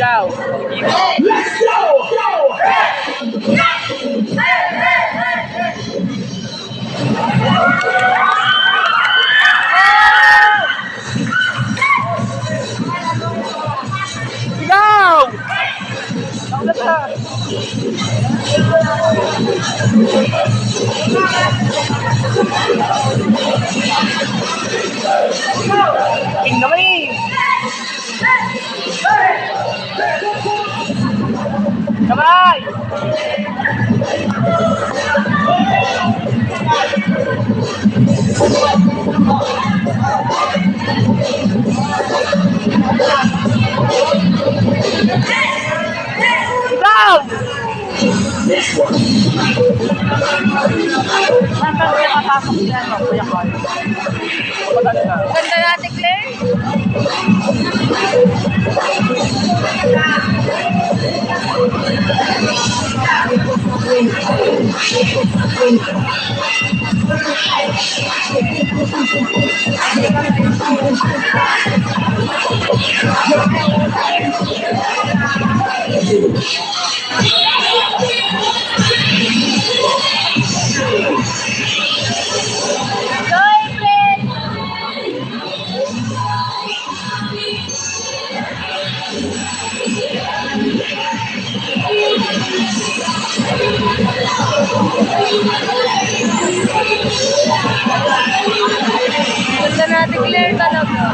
Sigaw. Let's go! Sigaw! Naulat na. King naman eh. Kamay! Down! Saan kaya papasok yan, no? Kuya Carl? Ganda natin, Claire. Ganda natin, Claire, talaga.